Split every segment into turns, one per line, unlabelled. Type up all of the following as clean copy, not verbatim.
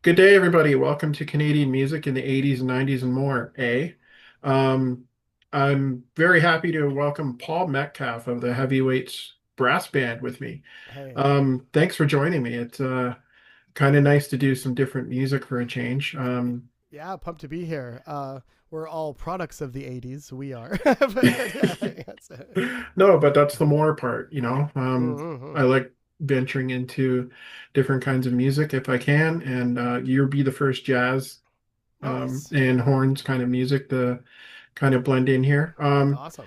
Good day, everybody. Welcome to Canadian music in the 80s and 90s and more, eh? Um, I'm very happy to welcome Paul Metcalfe of the Heavyweights Brass Band with me.
Hey,
Thanks for joining me. It's kind of nice to do some different music for a change.
yeah, pumped to be here. We're all products of the 80s. We are. But, yes.
No, but that's the more part, you know. I
Mhm.
like venturing into different kinds of music if I can, and you'll be the first jazz
Nice.
and horns kind of music to kind of blend in here.
Awesome.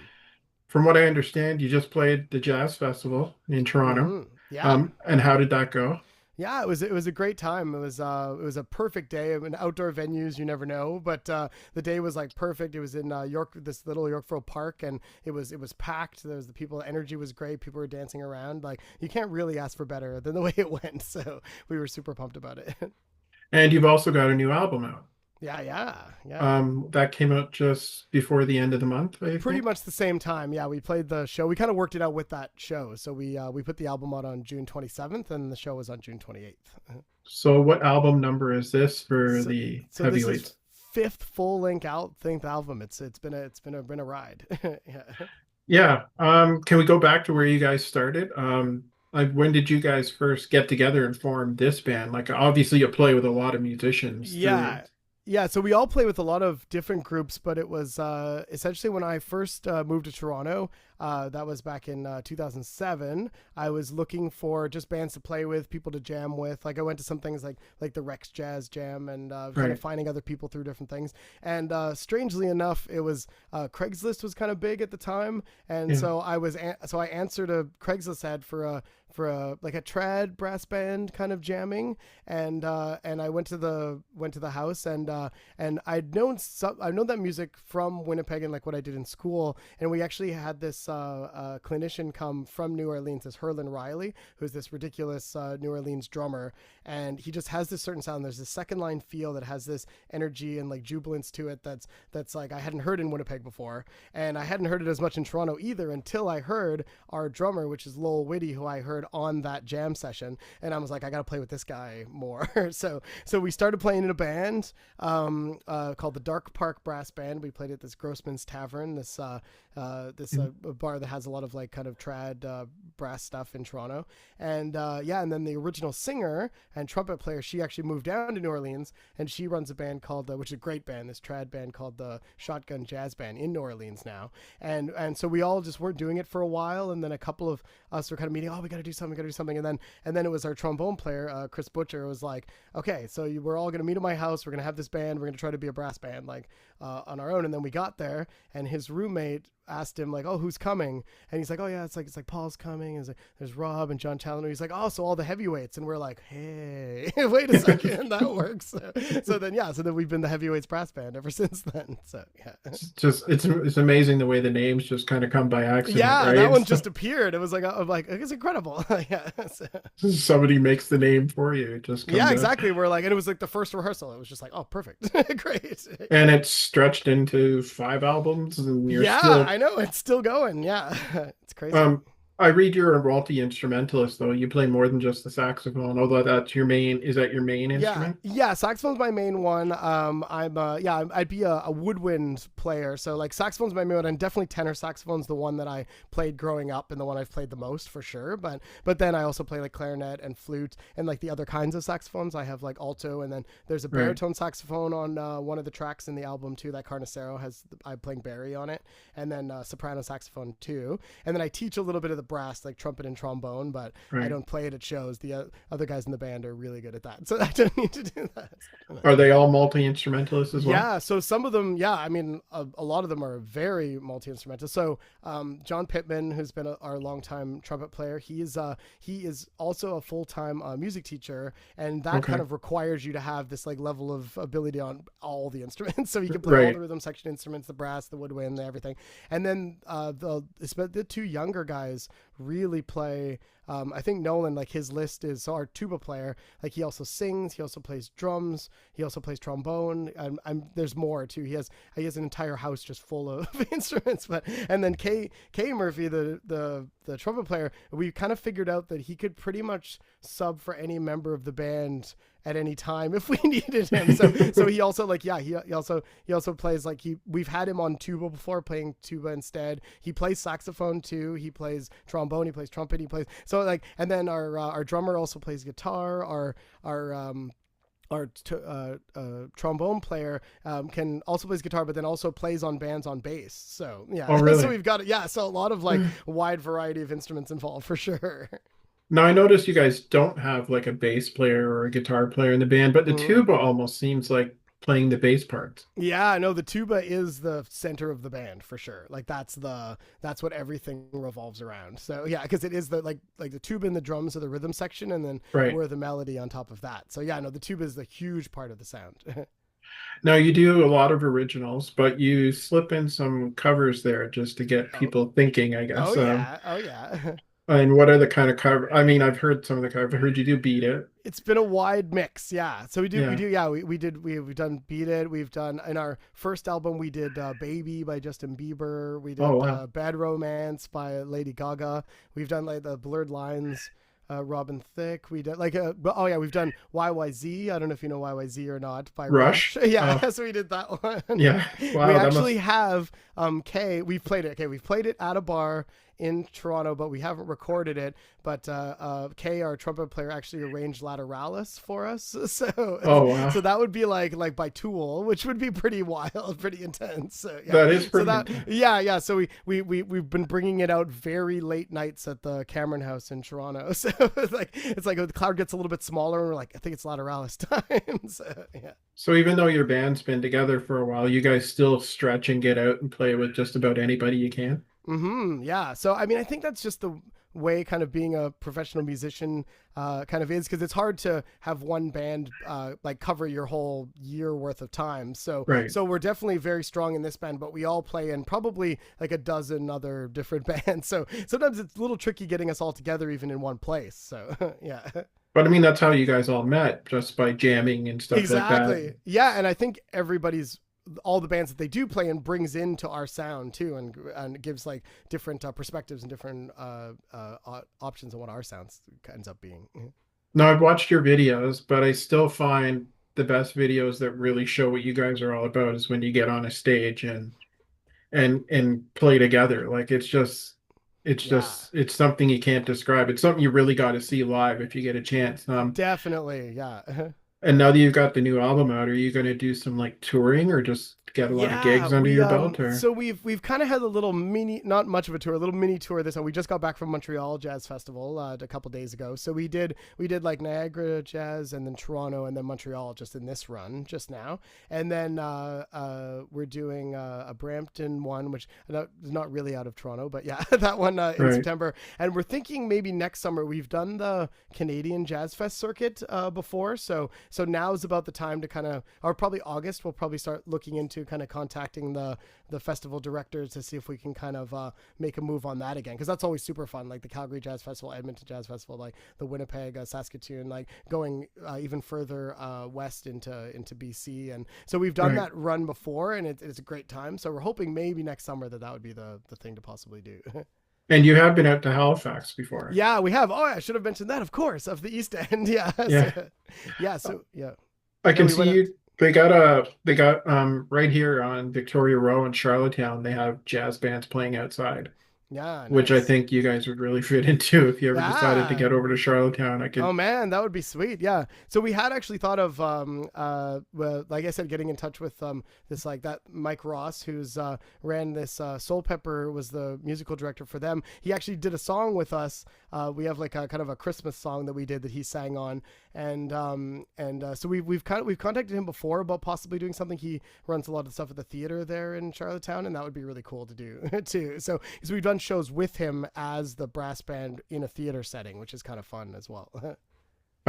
From what I understand, you just played the jazz festival in Toronto.
Yeah.
And how did that go?
Yeah, it was a great time. It was a perfect day. I mean, outdoor venues, you never know, but the day was like perfect. It was in York, this little Yorkville Park, and it was packed. There was the people, energy was great. People were dancing around. Like you can't really ask for better than the way it went. So we were super pumped about it.
And you've also got a new album out.
Yeah, yeah.
That came out just before the end of the month, I
Pretty
think.
much the same time. Yeah, we played the show. We kind of worked it out with that show. So we put the album out on June 27th, and the show was on June 28th.
So what album number is this for
So
the
so this is
heavyweights?
fifth full length album. It's been a ride. Yeah.
Yeah. Can we go back to where you guys started? Like when did you guys first get together and form this band? Like obviously you play with a lot of musicians through.
Yeah. Yeah, so we all play with a lot of different groups, but it was essentially when I first moved to Toronto. That was back in 2007. I was looking for just bands to play with, people to jam with. Like I went to some things like the Rex Jazz Jam, and kind of
Right.
finding other people through different things. And strangely enough, it was Craigslist was kind of big at the time, and
Yeah.
so I answered a Craigslist ad for a like a trad brass band kind of jamming, and I went to the house, and I'd known that music from Winnipeg and like what I did in school, and we actually had this clinician come from New Orleans, this Herlin Riley, who's this ridiculous New Orleans drummer, and he just has this certain sound. There's this second line feel that has this energy and like jubilance to it that's like I hadn't heard in Winnipeg before, and I hadn't heard it as much in Toronto either until I heard our drummer, which is Lowell Whitty, who I heard on that jam session, and I was like, I gotta play with this guy more. So we started playing in a band called the Dark Park Brass Band. We played at this Grossman's Tavern, this bar that has a lot of like kind of trad brass stuff in Toronto. And yeah, and then the original singer and trumpet player, she actually moved down to New Orleans, and she runs a band called, which is a great band, this trad band called the Shotgun Jazz Band in New Orleans now. And so we all just weren't doing it for a while, and then a couple of us were kind of meeting. Oh, we got to do something, and then it was our trombone player, Chris Butcher, was like, okay, so we're all gonna meet at my house. We're gonna have this band. We're gonna try to be a brass band, like on our own. And then we got there, and his roommate asked him like, "Oh, who's coming?" And he's like, "Oh yeah, it's like Paul's coming." And like, there's Rob and John Challenger. He's like, "Oh, so all the heavyweights." And we're like, "Hey, wait a second, that works." So then we've been the heavyweights brass band ever since then. So yeah.
It's amazing the way the names just kind of come by accident,
Yeah, that
right?
one just appeared. It was like I'm like it's incredible. Yeah,
Somebody makes the name for you. It just
yeah,
comes out.
exactly. We're like, and it was like the first rehearsal. It was just like, oh, perfect, great.
And it's stretched into 5 albums, and you're
Yeah,
still
I know it's still going. Yeah, it's crazy.
um I read you're a multi-instrumentalist though. You play more than just the saxophone, although that's your main, is that your main
Yeah,
instrument?
yeah. Saxophone's my main one. I'd be a woodwind player. So like saxophone's my main one, and definitely tenor saxophone's the one that I played growing up and the one I've played the most for sure. But then I also play like clarinet and flute and like the other kinds of saxophones. I have like alto, and then there's a
Right.
baritone saxophone on one of the tracks in the album too. That Carnicero has. I'm playing Barry on it, and then soprano saxophone too. And then I teach a little bit of the brass, like trumpet and trombone, but I
Right.
don't play it at shows. The other guys in the band are really good at that, so I don't need to do that.
Are they all multi-instrumentalists as well?
Yeah, so some of them, yeah, I mean, a lot of them are very multi instrumental. So John Pittman, who's been our longtime trumpet player, he is also a full time music teacher, and that kind
Okay.
of requires you to have this like level of ability on all the instruments. So you can play all the
Right.
rhythm section instruments, the brass, the woodwind, everything. And then the two younger guys really play I think Nolan, like his list is, so our tuba player, like he also sings, he also plays drums, he also plays trombone. There's more too. He has an entire house just full of instruments. But and then K Murphy, the trumpet player, we kind of figured out that he could pretty much sub for any member of the band at any time if we needed him. So he also like he also plays like we've had him on tuba before, playing tuba instead. He plays saxophone too. He plays trombone. He plays trumpet. He plays so like, and then our drummer also plays guitar. Our trombone player can also plays guitar, but then also plays on bands on bass. So
Oh,
yeah, so
really?
we've got so a lot of like wide variety of instruments involved for sure.
Now I noticed you guys don't have like a bass player or a guitar player in the band, but the
Mhm.
tuba almost seems like playing the bass parts.
Yeah, no, the tuba is the center of the band for sure. Like that's what everything revolves around. So yeah, because it is the like the tuba and the drums are the rhythm section, and then
Right.
we're the melody on top of that. So yeah, no, the tuba is the huge part of the sound.
Now you do a lot of originals, but you slip in some covers there just to get
oh,
people thinking, I
oh
guess.
yeah, oh yeah.
And what are the kind of cover? I mean, I've heard some of the cover. I've heard you do Beat It.
It's been a wide mix, yeah. So we
Yeah.
do, yeah. We've done Beat It. We've done in our first album we did Baby by Justin Bieber. We
Oh,
did
wow.
Bad Romance by Lady Gaga. We've done like the Blurred Lines, Robin Thicke. We did like oh yeah, we've done YYZ. I don't know if you know YYZ or not by Rush.
Rush.
Yeah,
Oh,
so we did that one.
yeah.
We
Wow. That
actually
must.
have K. We've played it. Okay, we've played it at a bar in Toronto, but we haven't recorded it. But Kay, our trumpet player, actually arranged Lateralis for us.
Oh, wow.
So that would be like by Tool, which would be pretty wild, pretty intense. So yeah,
That is
so
pretty
that
intense.
yeah. So we've been bringing it out very late nights at the Cameron House in Toronto. So it's like the cloud gets a little bit smaller, and we're like, I think it's Lateralis time. So yeah.
So even though your band's been together for a while, you guys still stretch and get out and play with just about anybody you can.
Yeah. So I mean, I think that's just the way kind of being a professional musician kind of is, because it's hard to have one band like cover your whole year worth of time. So
Right.
so we're definitely very strong in this band, but we all play in probably like a dozen other different bands. So sometimes it's a little tricky getting us all together even in one place. So yeah.
But I mean, that's how you guys all met, just by jamming and stuff like that.
Exactly. Yeah, and I think everybody's all the bands that they do play in brings into our sound too, and gives like different perspectives and different options on what our sounds ends up being.
Now, I've watched your videos, but I still find the best videos that really show what you guys are all about is when you get on a stage and play together. Like
Yeah,
it's something you can't describe. It's something you really got to see live if you get a chance.
definitely. Yeah.
And now that you've got the new album out, are you going to do some like touring or just get a lot of
Yeah,
gigs under
we
your belt or?
so we've kind of had a little mini, not much of a tour, a little mini tour this time. We just got back from Montreal Jazz Festival a couple days ago. So we did like Niagara Jazz and then Toronto and then Montreal just in this run just now. And then we're doing a Brampton one, which is not really out of Toronto, but yeah, that one in
Right.
September. And we're thinking maybe next summer. We've done the Canadian Jazz Fest circuit before, so now is about the time to kind of, or probably August, we'll probably start looking into kind of contacting the festival directors to see if we can kind of make a move on that again, because that's always super fun. Like the Calgary Jazz Festival, Edmonton Jazz Festival, like the Winnipeg, Saskatoon, like going even further west into BC, and so we've done
Right.
that run before, and it's a great time. So we're hoping maybe next summer that would be the thing to possibly do.
And you have been out to Halifax before.
Yeah, we have. Oh, I should have mentioned that, of course, of the East End. Yeah,
Yeah.
yeah. So yeah,
I
yeah,
can
we
see
went out.
you. They got right here on Victoria Row in Charlottetown. They have jazz bands playing outside,
Yeah,
which I
nice.
think you guys would really fit into if you ever decided to
Yeah.
get over to Charlottetown. I
Oh
could.
man, that would be sweet. Yeah. So we had actually thought of well, like I said, getting in touch with this like that Mike Ross, who's ran this Soul Pepper, was the musical director for them. He actually did a song with us. We have like a kind of a Christmas song that we did that he sang on, and so we've contacted him before about possibly doing something. He runs a lot of stuff at the theater there in Charlottetown, and that would be really cool to do too. So because we've done shows with him as the brass band in a theater setting, which is kind of fun as well.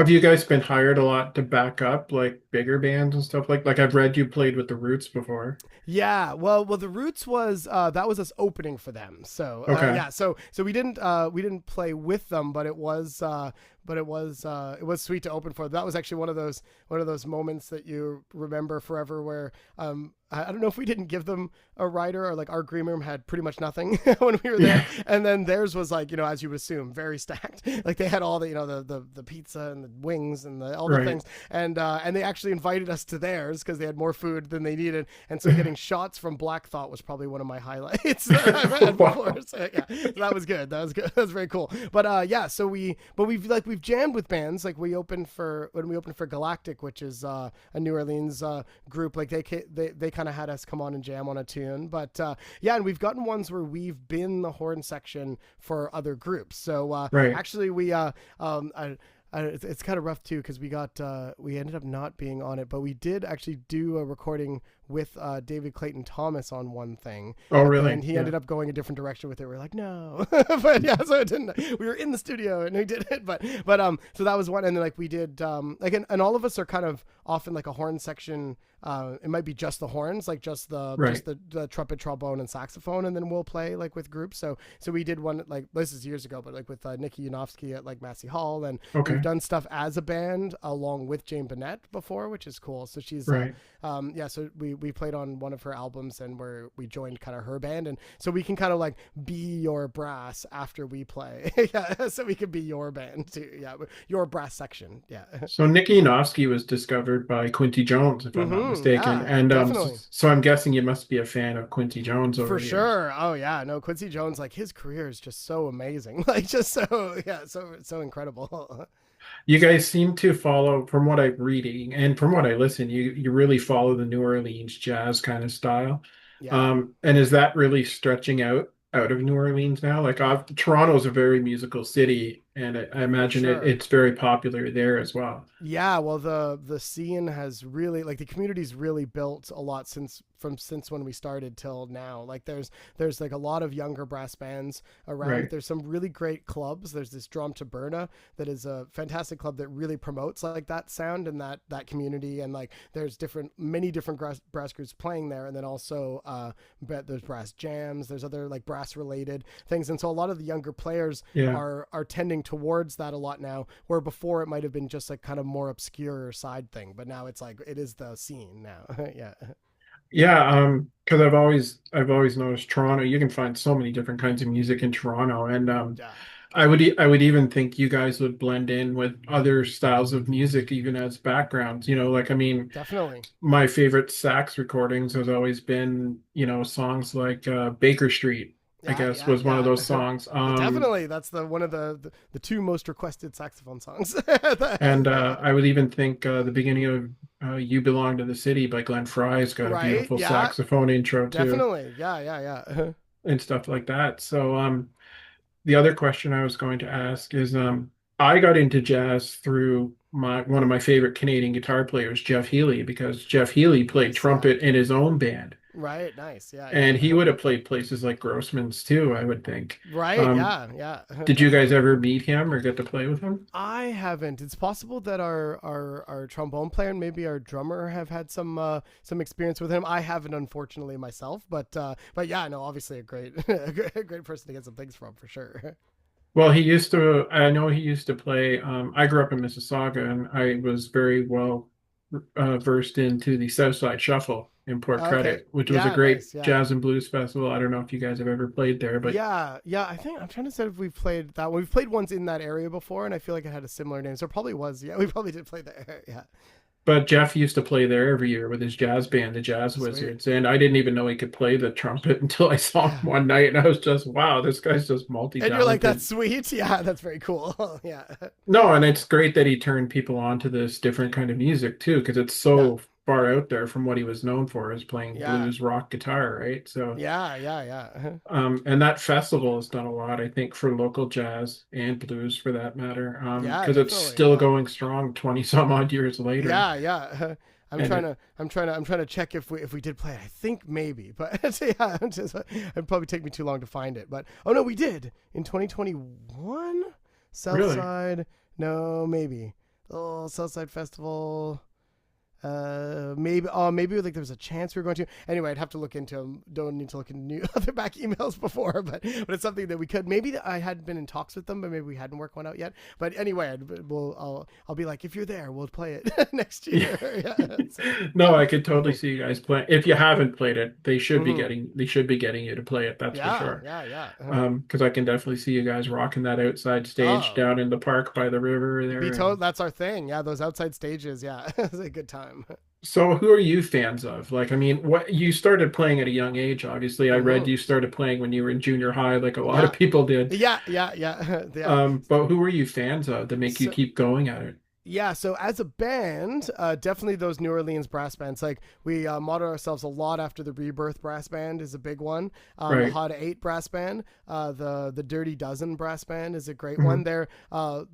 Have you guys been hired a lot to back up like bigger bands and stuff like I've read you played with the Roots before.
Yeah, well, the Roots was that was us opening for them. So
Okay.
yeah, so we didn't play with them, but it was sweet to open for. That was actually one of those moments that you remember forever, where I don't know if we didn't give them a rider, or like our green room had pretty much nothing when we were there,
Yeah.
and then theirs was like, as you would assume, very stacked. Like they had all the the pizza and the wings and all the
Right.
things, and they actually invited us to theirs because they had more food than they needed, and so getting shots from Black Thought was probably one of my highlights that I've had before.
Wow.
So yeah, so that was good. That was good. That was very cool. But yeah, so we've jammed with bands. Like we opened for when we opened for Galactic, which is a New Orleans group. Like they kind of had us come on and jam on a tune. But yeah, and we've gotten ones where we've been the horn section for other groups. So
Right.
actually it's kind of rough too because we ended up not being on it, but we did actually do a recording with David Clayton Thomas on one thing,
Oh,
but then
really?
he
Yeah.
ended up going a different direction with it. We're like, no, but yeah, so it didn't. We were in the studio and we did it, but so that was one, and then like we did like and all of us are kind of often like a horn section. It might be just the horns, like
Right.
the trumpet, trombone, and saxophone, and then we'll play like with groups. So we did one like this is years ago, but like with Nikki Yanofsky at like Massey Hall, and we've
Okay.
done stuff as a band along with Jane Bennett before, which is cool. So she's
Right.
yeah. So we played on one of her albums, and where we joined kind of her band, and so we can kind of like be your brass after we play. Yeah, so we can be your band too. Yeah, your brass section. Yeah.
So Nicky Yanofsky was discovered by Quincy Jones, if I'm not mistaken.
Yeah,
And
definitely.
so I'm guessing you must be a fan of Quincy Jones over
For
the years.
sure. Oh yeah. No, Quincy Jones, like his career is just so amazing. Like just so yeah, so incredible.
You guys seem to follow, from what I'm reading and from what I listen, you really follow the New Orleans jazz kind of style.
Yeah,
And is that really stretching out of New Orleans now? Like Toronto's a very musical city, and I
for
imagine
sure.
it's very popular there as well.
Yeah, well the scene has really like the community's really built a lot since when we started till now. Like there's like a lot of younger brass bands around.
Right.
There's some really great clubs. There's this Drum Taberna that is a fantastic club that really promotes like that sound and that community, and like there's many different brass groups playing there, and then also there's brass jams, there's other like brass related things, and so a lot of the younger players
Yeah.
are tending towards that a lot now, where before it might have been just like kind of more obscure side thing, but now it's like it is the scene now. Yeah.
Yeah, because I've always noticed Toronto, you can find so many different kinds of music in Toronto, and
Yeah,
I would even think you guys would blend in with other styles of music even as backgrounds. Like I mean,
definitely.
my favorite sax recordings has always been, songs like Baker Street, I
Yeah,
guess
yeah,
was one of
yeah.
those songs.
Definitely, that's the one of the two most requested saxophone songs.
And
Yeah.
I would even think the beginning of You Belong to the City by Glenn Fry's got a
Right,
beautiful
yeah,
saxophone intro too,
definitely, yeah, yeah, yeah.
and stuff like that. So the other question I was going to ask is I got into jazz through my one of my favorite Canadian guitar players, Jeff Healey, because Jeff Healey played
Nice, yeah.
trumpet in his own band.
Right, nice, yeah,
And he
yeah.
would have played places like Grossman's too, I would think.
Right,
Um,
yeah, yeah.
did you guys
Definitely.
ever meet him or get to play with him?
I haven't. It's possible that our trombone player and maybe our drummer have had some experience with him. I haven't, unfortunately, myself. But yeah, no, obviously a great a great person to get some things from for sure.
Well, I know he used to play. I grew up in Mississauga and I was very well versed into the Southside Shuffle in Port
Okay,
Credit, which was a
yeah,
great
nice, yeah.
jazz and blues festival. I don't know if you guys have ever played there, but
Yeah, yeah. I think I'm trying to say if we've played that one. We've played ones in that area before, and I feel like it had a similar name. So it probably was. Yeah, we probably did play there. Yeah,
Jeff used to play there every year with his jazz band, the Jazz
sweet.
Wizards, and I didn't even know he could play the trumpet until I saw him
Yeah,
one night, and I was just, wow, this guy's just
and you're like, that's
multi-talented.
sweet. Yeah, that's very cool. Yeah,
No, and it's great that he turned people on to this different kind of music too, because it's
yeah,
so far out there from what he was known for as playing
yeah,
blues rock guitar, right? So,
yeah, yeah, yeah.
and that festival has done a lot, I think, for local jazz and blues for that matter,
Yeah,
because it's
definitely.
still going strong 20 some odd years later.
Yeah, yeah.
And it,
I'm trying to check if we did play it. I think maybe, but yeah, it'd probably take me too long to find it. But oh no, we did in 2021.
really,
Southside. No, maybe. Oh, Southside Festival. Maybe like there was a chance we were going to. Anyway, I'd have to look into them. Don't need to look into new other back emails before, but it's something that we could. Maybe I hadn't been in talks with them, but maybe we hadn't worked one out yet. But anyway, I'll be like, if you're there, we'll play it next
Yeah.
year. Yeah. So,
No, I could totally see you guys play. If you haven't played it,
mm-hmm.
they should be getting you to play it, that's for
Yeah,
sure.
yeah, yeah.
Because I can definitely see you guys rocking that outside stage
Oh,
down in the park by the river
be
there.
told
And
that's our thing. Yeah, those outside stages. Yeah, it's a good time.
so who are you fans of? Like, I mean, what you started playing at a young age, obviously. I read
Mm-hmm.
you started playing when you were in junior high, like a lot of
Yeah,
people did.
yeah. Yeah.
But who are you fans of that make you
So
keep going at it?
yeah, so as a band, definitely those New Orleans brass bands. Like we model ourselves a lot after the Rebirth brass band is a big one. The
Right.
Hot Eight brass band, the Dirty Dozen brass band is a great one.
Hmm.
They're a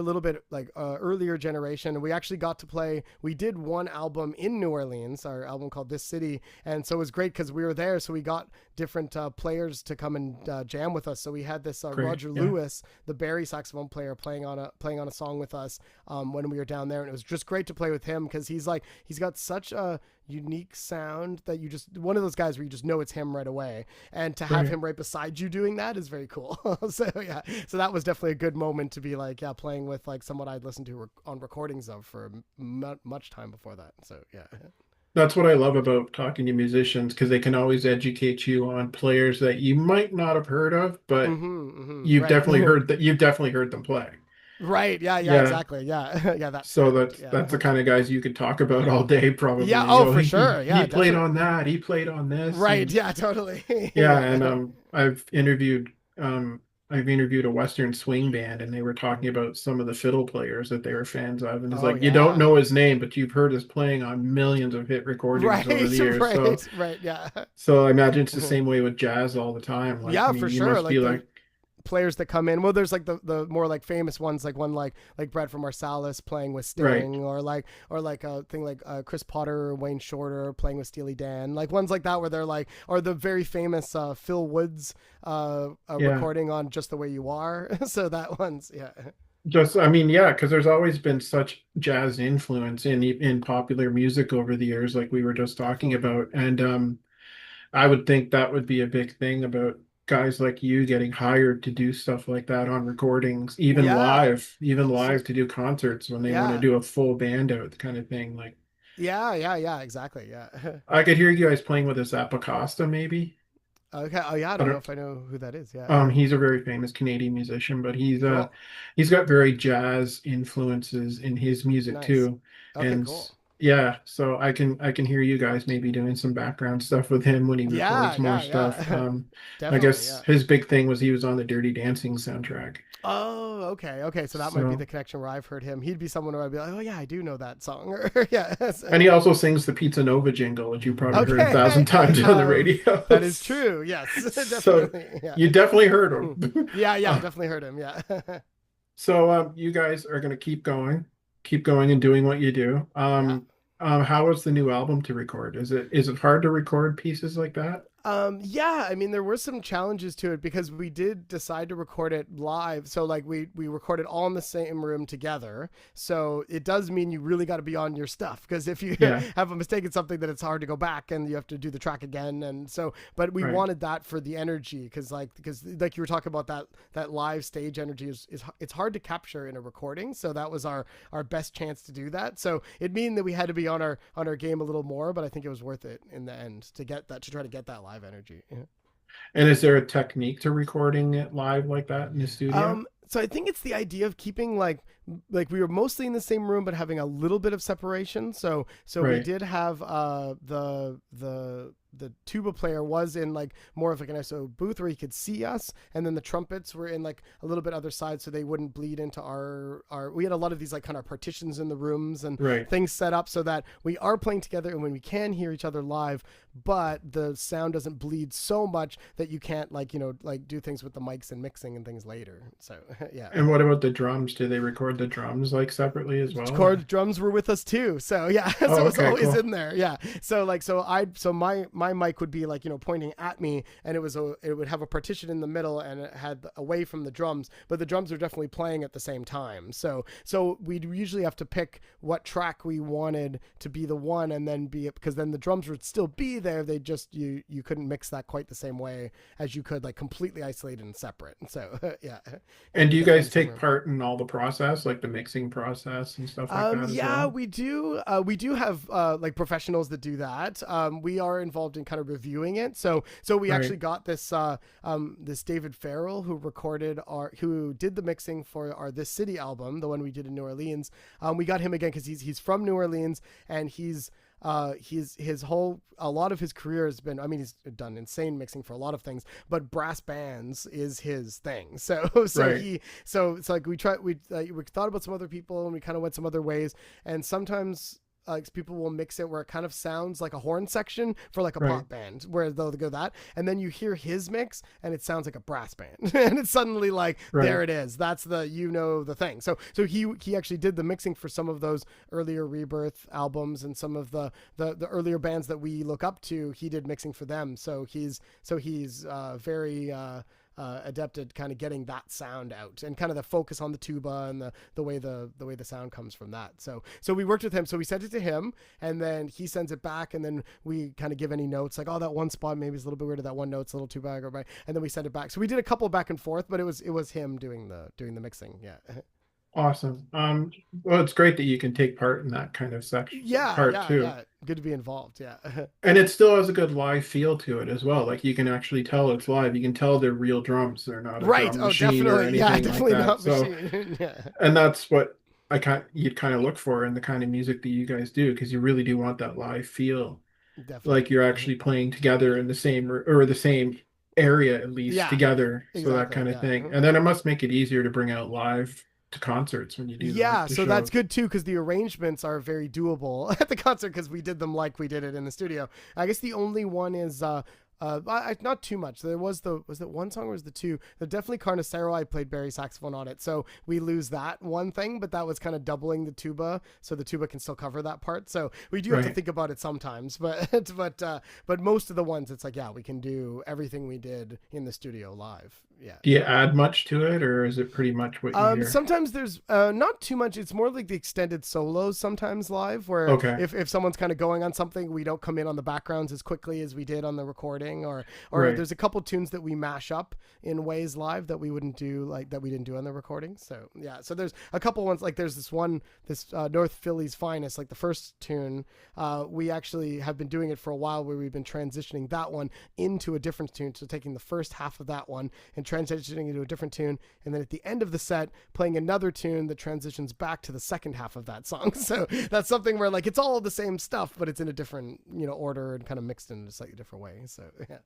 little bit like earlier generation, and we actually got to play. We did one album in New Orleans, our album called This City, and so it was great because we were there. So we got different players to come and jam with us. So we had this
Great.
Roger
Yeah.
Lewis, the Barry saxophone player, playing on a song with us when we were down there, and it was just great to play with him because he's got such a unique sound that you just one of those guys where you just know it's him right away, and to have
Right.
him right beside you doing that is very cool. So yeah, so that was definitely a good moment to be like playing with like someone I'd listened to on recordings of for much time before that. So yeah.
That's what I love about talking to musicians because they can always educate you on players that you might not have heard of, but
Right.
you've definitely heard them play.
Right, yeah,
Yeah.
exactly, yeah. Yeah, that
So
sound,
that's the
yeah.
kind of guys you could talk about all day
Yeah,
probably. You
oh,
know,
for sure,
he
yeah,
played
definitely.
on that, he played on this,
Right,
and
yeah, totally.
yeah, and
Yeah.
I've interviewed a Western swing band and they were talking about some of the fiddle players that they were fans of. And it's
Oh
like you don't
yeah.
know his name, but you've heard us playing on millions of hit recordings over the
Right,
years.
right, yeah.
So I imagine it's the same way with jazz all the time. Like, I
Yeah, for
mean, you
sure.
must be
Like the
like,
players that come in. Well, there's like the more like famous ones, like one like Brett from Marsalis playing with
right,
Sting, or like a thing like Chris Potter, Wayne Shorter playing with Steely Dan, like ones like that where they're like, or the very famous Phil Woods
yeah.
recording on Just the Way You Are. So that one's yeah.
Just, I mean, yeah, because there's always been such jazz influence in popular music over the years, like we were just talking
Definitely.
about. And I would think that would be a big thing about guys like you getting hired to do stuff like that on recordings,
Yeah.
even
So
live to do concerts when they want to
yeah.
do a full band out kind of thing. Like
Yeah, exactly. Yeah.
I could hear you guys playing with a Zappacosta maybe.
Okay. Oh yeah, I
I
don't know
don't
if I know who that is. Yeah.
he's a very famous Canadian musician, but
Cool.
he's got very jazz influences in his music
Nice.
too.
Okay,
And
cool.
yeah, so I can hear you guys maybe doing some background stuff with him when he
Yeah,
records more stuff.
yeah.
I
Definitely,
guess
yeah.
his big thing was he was on the Dirty Dancing soundtrack.
Oh, okay. So that might be
So
the connection where I've heard him. He'd be someone where I'd be like, oh yeah, I do know that song. Or yeah.
and he also sings the Pizza Nova jingle, which you probably heard a
Okay,
thousand
I
times on the
have.
radio.
That is true. Yes,
So
definitely. Yeah.
you definitely heard him.
Yeah.
Uh,
Definitely heard him. Yeah.
So you guys are going to keep going and doing what you do.
Yeah.
How is the new album to record? Is it hard to record pieces like that?
Yeah, I mean there were some challenges to it because we did decide to record it live. So like we recorded all in the same room together. So it does mean you really got to be on your stuff because if you
Yeah,
have a mistake in something, then it's hard to go back and you have to do the track again. And so, but we
right.
wanted that for the energy because like you were talking about that live stage energy is it's hard to capture in a recording. So that was our best chance to do that. So it mean that we had to be on our game a little more, but I think it was worth it in the end to get that to try to get that live energy. Yeah.
And is there a technique to recording it live like that in the studio?
So I think it's the idea of keeping like we were mostly in the same room but having a little bit of separation. So we
Right.
did have the tuba player was in like more of like an ISO booth where he could see us, and then the trumpets were in like a little bit other side so they wouldn't bleed into our we had a lot of these like kind of partitions in the rooms and
Right.
things set up so that we are playing together and when we can hear each other live, but the sound doesn't bleed so much that you can't like like do things with the mics and mixing and things later. So yeah.
And what about the drums? Do they record the drums like separately as well,
Chord
or?
drums were with us too, so yeah. So
Oh,
it was
okay,
always
cool.
in there, yeah. So like so my my mic would be like, pointing at me, and it would have a partition in the middle, and it had away from the drums, but the drums are definitely playing at the same time. So we'd usually have to pick what track we wanted to be the one, and then because then the drums would still be there. They just, you couldn't mix that quite the same way as you could like completely isolated and separate. So yeah,
And do
we
you
definitely
guys
need some
take
room.
part in all the process, like the mixing process and stuff like that as
Yeah,
well?
we do. We do have like professionals that do that. We are involved in kind of reviewing it. So we
Right,
actually got this David Farrell who did the mixing for our This City album, the one we did in New Orleans. We got him again because he's from New Orleans, and a lot of his career has been, I mean, he's done insane mixing for a lot of things, but brass bands is his thing. So
right,
it's like we thought about some other people, and we kind of went some other ways, and sometimes people will mix it where it kind of sounds like a horn section for like a
right,
pop band, where they'll go that, and then you hear his mix and it sounds like a brass band, and it's suddenly like,
right.
there it is, that's the thing. So he actually did the mixing for some of those earlier Rebirth albums, and some of the earlier bands that we look up to. He did mixing for them, so he's very adept at kind of getting that sound out, and kind of the focus on the tuba, and the way the sound comes from that. So we worked with him. So we sent it to him, and then he sends it back, and then we kind of give any notes like, oh, that one spot maybe is a little bit weird, or that one note's a little too bad, and then we send it back. So we did a couple back and forth, but it was him doing the mixing. Yeah.
Awesome. Well, it's great that you can take part in that kind of section
Yeah,
part
yeah,
too.
yeah. Good to be involved. Yeah.
And it still has a good live feel to it as well. Like you can actually tell it's live. You can tell they're real drums. They're not a
Right.
drum
Oh,
machine or
definitely. Yeah,
anything like
definitely
that.
not
So,
machine. Yeah,
and that's what you'd kind of look for in the kind of music that you guys do, because you really do want that live feel. Like
definitely.
you're actually playing together in the same or the same area at least
Yeah,
together. So that
exactly.
kind of
Yeah.
thing. And then it must make it easier to bring out live to concerts when you do
Yeah,
the
so that's
shows.
good too, because the arrangements are very doable at the concert, because we did them like we did it in the studio. I guess the only one is not too much. There was it one song or was the two? The definitely Carnicero. I played Barry saxophone on it, so we lose that one thing, but that was kind of doubling the tuba, so the tuba can still cover that part. So we do have to
Right.
think about it sometimes, but most of the ones, it's like, yeah, we can do everything we did in the studio live. Yeah.
Do you add much to it, or is it pretty much what you hear?
Sometimes there's not too much. It's more like the extended solos sometimes live, where
Okay.
if someone's kind of going on something, we don't come in on the backgrounds as quickly as we did on the recording, or
Right.
there's a couple tunes that we mash up in ways live that we didn't do on the recording. So yeah, so there's a couple ones, like there's this North Philly's Finest, like the first tune. We actually have been doing it for a while, where we've been transitioning that one into a different tune, so taking the first half of that one and transitioning into a different tune, and then at the end of the set playing another tune that transitions back to the second half of that song. So that's something where like it's all the same stuff, but it's in a different order, and kind of mixed in a slightly different way. So yeah.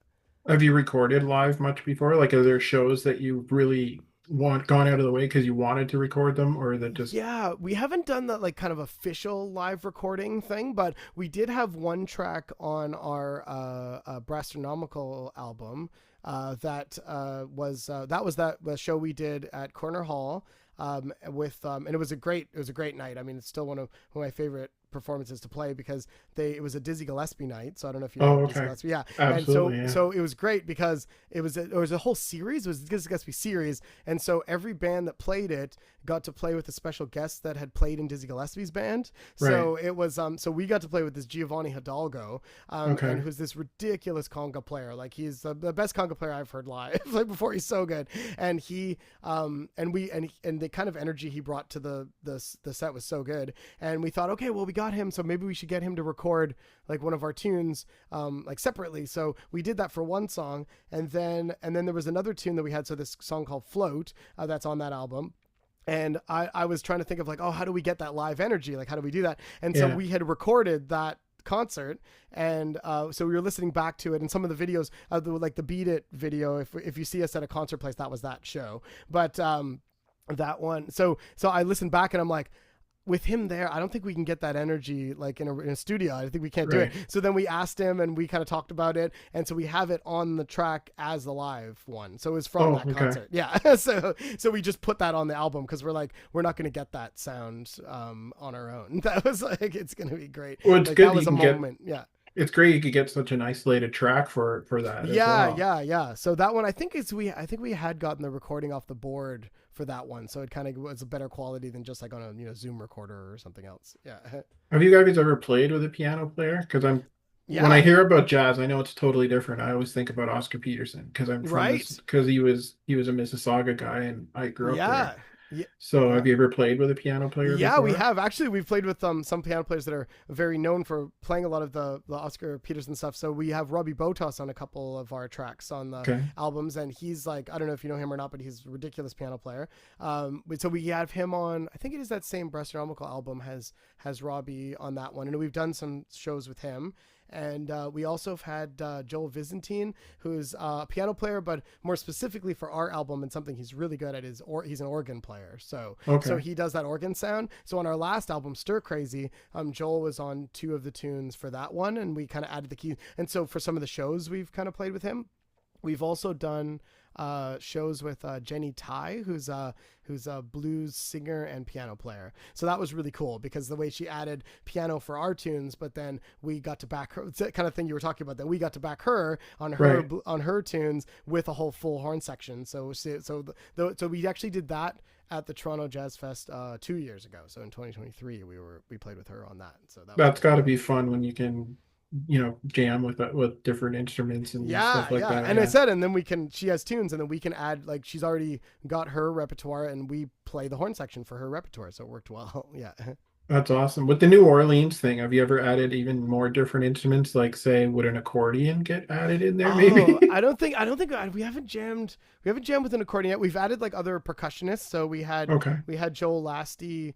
Have you recorded live much before? Like, are there shows that you really want gone out of the way because you wanted to record them, or that just
Yeah, we haven't done that like kind of official live recording thing, but we did have one track on our Brastronomical album that was that show we did at Corner Hall, with and it was a great night. I mean, it's still one of my favorite performances to play, because it was a Dizzy Gillespie night. So I don't know if you
Oh,
know Dizzy
okay.
Gillespie. Yeah. And
Absolutely, yeah.
so it was great, because it was a whole series. It was a Dizzy Gillespie series, and so every band that played it got to play with a special guest that had played in Dizzy Gillespie's band.
Right.
So it was so we got to play with this Giovanni Hidalgo, and
Okay.
who's this ridiculous conga player. Like, he's the best conga player I've heard live. Like, before, he's so good. And and the kind of energy he brought to the set was so good. And we thought, okay, well, we got him, so maybe we should get him to record like one of our tunes, like separately. So we did that for one song, and then there was another tune that we had. So this song called Float, that's on that album. And I was trying to think of like, oh, how do we get that live energy? Like, how do we do that? And so
Yeah.
we had recorded that concert, and so we were listening back to it, and some of the videos, like the Beat It video, if you see us at a concert place, that was that show. But that one, so I listened back, and I'm like, with him there, I don't think we can get that energy like in a studio. I think we can't do it.
Right.
So then we asked him, and we kind of talked about it, and so we have it on the track as the live one. So it was from
Oh,
that
okay.
concert. Yeah. So we just put that on the album, because we're not going to get that sound on our own. That was like, it's going to be great.
Well, it's
Like,
good
that
that you
was a
can get
moment. Yeah.
it's great you could get such an isolated track for that as
Yeah,
well.
yeah, yeah. So that one, I think we had gotten the recording off the board for that one, so it kind of was a better quality than just like on a Zoom recorder or something else. Yeah,
Have you guys ever played with a piano player? Because I'm when I
yeah,
hear about jazz, I know it's totally different. I always think about Oscar Peterson because I'm from this
right.
because he was a Mississauga guy and I grew up there.
Yeah, yeah,
So
yeah.
have you ever played with a piano player
Yeah, we
before?
have actually. We've played with some piano players that are very known for playing a lot of the Oscar Peterson stuff. So we have Robbie Botas on a couple of our tracks on the
Okay.
albums, and he's like, I don't know if you know him or not, but he's a ridiculous piano player. So we have him on. I think it is that same Breastronomical album has Robbie on that one, and we've done some shows with him. And we also have had Joel Vizentine, who's a piano player, but more specifically for our album, and something he's really good at is he's an organ player. So
Okay.
he does that organ sound. So on our last album, Stir Crazy, Joel was on two of the tunes for that one, and we kind of added the key. And so for some of the shows, we've kind of played with him. We've also done shows with Jenny Tai, who's a blues singer and piano player. So that was really cool because the way she added piano for our tunes, but then we got to back her. It's that kind of thing you were talking about. That we got to back her
Right.
on her tunes with a whole full horn section. So we actually did that at the Toronto Jazz Fest 2 years ago. So in 2023, we played with her on that. So that was
That's
pretty
got to
cool.
be fun when you can, jam with different instruments and
Yeah,
stuff like
yeah.
that.
And I
Yeah.
said, and then she has tunes, and then we can add, like, she's already got her repertoire, and we play the horn section for her repertoire. So it worked well. Yeah.
That's awesome. With the New Orleans thing, have you ever added even more different instruments? Like, say, would an accordion get added in there,
Oh,
maybe?
I don't think we haven't jammed with an accordion yet. We've added like other percussionists. So
Okay.
we had Joel Lasty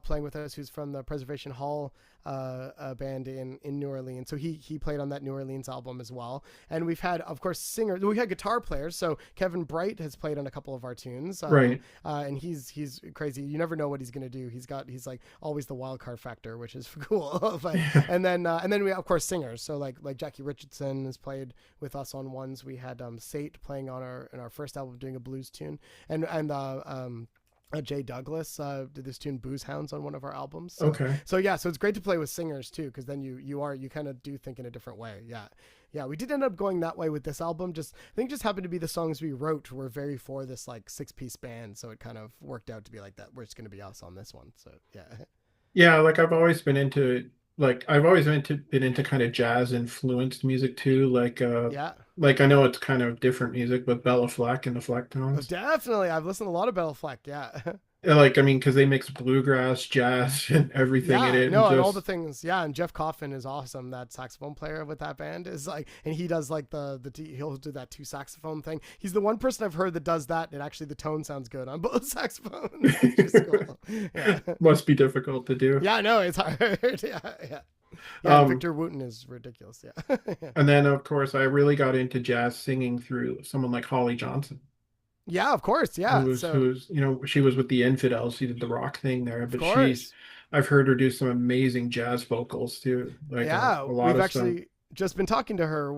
playing with us, who's from the Preservation Hall band in New Orleans. So he played on that New Orleans album as well. And we've had, of course, singers. We had guitar players. So Kevin Bright has played on a couple of our tunes,
Right.
and he's crazy. You never know what he's gonna do. He's like always the wild card factor, which is cool. But
Yeah.
and then we of course singers. So like Jackie Richardson has played with us on ones. We had Sate playing on our first album doing a blues tune, and Jay Douglas did this tune "Booze Hounds" on one of our albums.
Okay.
So yeah, so it's great to play with singers too, because then you kind of do think in a different way. Yeah, yeah. We did end up going that way with this album. I think just happened to be the songs we wrote were very for this like 6-piece band, so it kind of worked out to be like that. We're just going to be us on this one. So yeah,
Yeah, like I've always been into kind of jazz influenced music too.
yeah.
Like I know it's kind of different music, but Bella Fleck and the
Oh,
Flecktones.
definitely. I've listened to a lot of Battle Fleck. Yeah.
Like I mean, because they mix bluegrass, jazz, and everything in
Yeah,
it, and
no, and all the
just
things. Yeah, and Jeff Coffin is awesome. That saxophone player with that band is like, and he does like he'll do that two saxophone thing. He's the one person I've heard that does that, and actually the tone sounds good on both saxophones, which is cool. Yeah,
must be difficult to do.
yeah, no, it's hard. Yeah, yeah, yeah. And
Um,
Victor Wooten is ridiculous. Yeah,
and then of course I really got into jazz singing through someone like Holly Johnson,
yeah, of course.
who
Yeah,
was
so
she was with the Infidels. She did the rock thing there,
of
but
course.
I've heard her do some amazing jazz vocals too, like
Yeah,
a lot
we've
of stuff.
actually just been talking to her.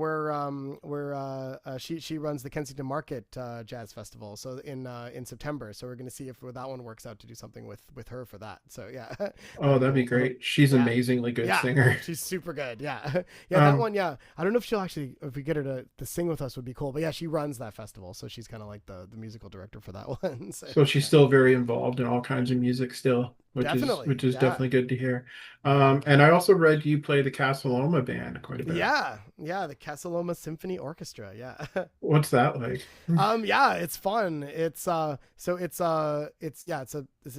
She runs the Kensington Market Jazz Festival, so in September. So we're going to see if that one works out to do something with her for that. So yeah,
Oh,
that'd be
that'd be
cool.
great. She's an
Yeah,
amazingly good
yeah,
singer.
she's super good. Yeah, yeah, that
Um,
one. Yeah, I don't know if she'll actually if we get her to sing with us would be cool. But yeah, she runs that festival, so she's kind of like the musical director for that one. So
so she's
yeah,
still very involved in all kinds of music still,
definitely.
which is
Yeah.
definitely good to hear. And I also read you play the Casa Loma band quite a bit.
Yeah, yeah, the Casaloma Symphony Orchestra. Yeah.
What's that like?
Yeah, it's fun. It's a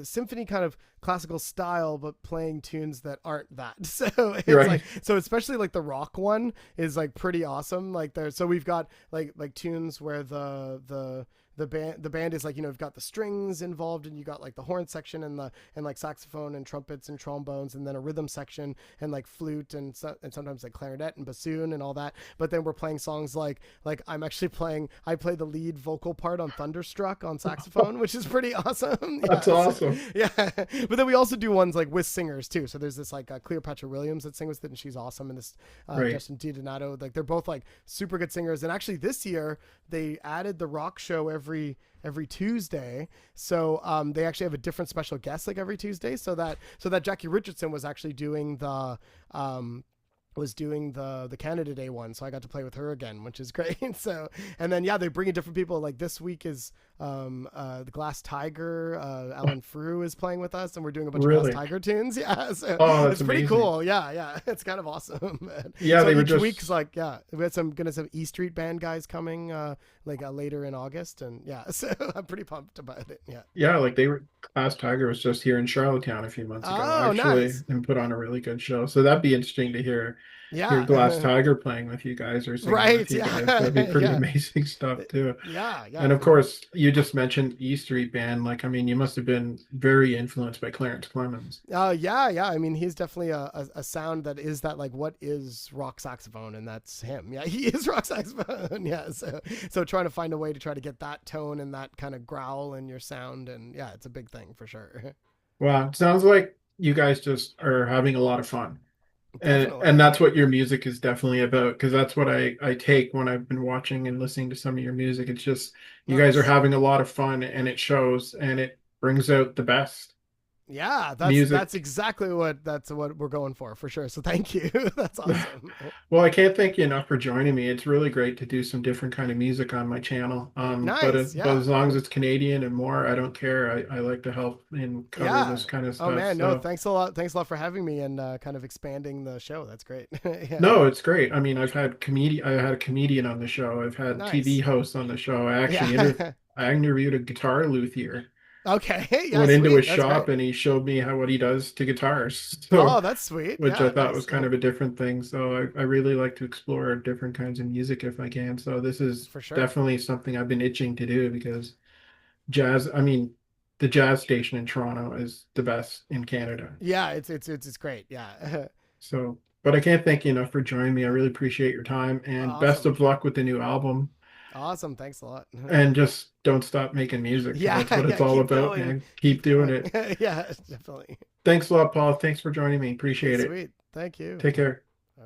symphony kind of classical style, but playing tunes that aren't that. So
You're
it's
right.
like especially like the rock one is like pretty awesome. Like there, so we've got like tunes where the band is like you've got the strings involved and you got like the horn section and like saxophone and trumpets and trombones and then a rhythm section and like flute and sometimes like clarinet and bassoon and all that. But then we're playing songs like I play the lead vocal part on Thunderstruck on saxophone, which is pretty awesome.
That's
Yeah, so,
awesome.
yeah. But then we also do ones like with singers too. So there's this like Cleopatra Williams that sings with it, and she's awesome. And this
Right.
Justin DiDonato, like they're both like super good singers. And actually this year they added the rock show every Tuesday. So they actually have a different special guest like every Tuesday. So that Jackie Richardson was actually doing was doing the Canada Day one, so I got to play with her again, which is great. So, and then yeah, they bring in different people. Like this week is the Glass Tiger. Alan Frew is playing with us, and we're doing a bunch of Glass
Really?
Tiger tunes. Yeah, so
Oh, that's
it's pretty
amazing.
cool. Yeah, yeah, it's kind of awesome.
Yeah,
So
they were
each week's
just
like yeah, we had some gonna some E Street Band guys coming later in August, and yeah, so I'm pretty pumped about it. Yeah.
yeah, like they were Class Tiger was just here in Charlottetown a few months ago,
Oh,
actually,
nice.
and put on a really good show. So that'd be interesting to hear Glass
Yeah.
Tiger playing with you guys or singing with
Right.
you guys. That'd be
Yeah.
pretty
Yeah.
amazing stuff too.
Yeah.
And
Yeah.
of course, you just mentioned E Street Band. Like, I mean, you must have been very influenced by Clarence Clemens.
Yeah, yeah. I mean, he's definitely a sound that is that like what is rock saxophone, and that's him. Yeah, he is rock saxophone. Yeah, so trying to find a way to try to get that tone and that kind of growl in your sound, and yeah, it's a big thing for sure.
Wow, it sounds like you guys just are having a lot of fun. And
Definitely.
that's what your music is definitely about, because that's what I take when I've been watching and listening to some of your music. It's just you guys are
Nice.
having a lot of fun and it shows and it brings out the best
Yeah, that's
music.
exactly what we're going for sure. So thank you. That's awesome.
Well, I can't thank you enough for joining me. It's really great to do some different kind of music on my channel.
Nice.
But
Yeah.
as long as it's Canadian and more, I don't care. I like to help and cover
Yeah.
this kind of
Oh
stuff.
man, no,
So
thanks a lot. Thanks a lot for having me and kind of expanding the show. That's great. Yeah.
no, it's great. I mean, I had a comedian on the show. I've had TV
Nice.
hosts on the show.
Yeah.
I interviewed a guitar luthier.
Okay. Yeah,
Went into his
sweet. That's
shop
great.
and he showed me how what he does to guitars. So,
Oh, that's sweet.
which I
Yeah,
thought was
nice.
kind of a different thing. So I really like to explore different kinds of music if I can. So this is
For sure.
definitely something I've been itching to do because jazz, I mean, the jazz station in Toronto is the best in Canada.
Yeah, it's great. Yeah.
So, but I can't thank you enough for joining me. I really appreciate your time and best
Awesome.
of luck with the new album.
Awesome. Thanks a lot.
And just don't stop making music because
Yeah,
that's what it's
yeah,
all
keep
about,
going.
man. Keep
Keep
doing
going.
it.
Yeah, definitely.
Thanks a lot, Paul. Thanks for joining me. Appreciate it.
Sweet. Thank you.
Take care.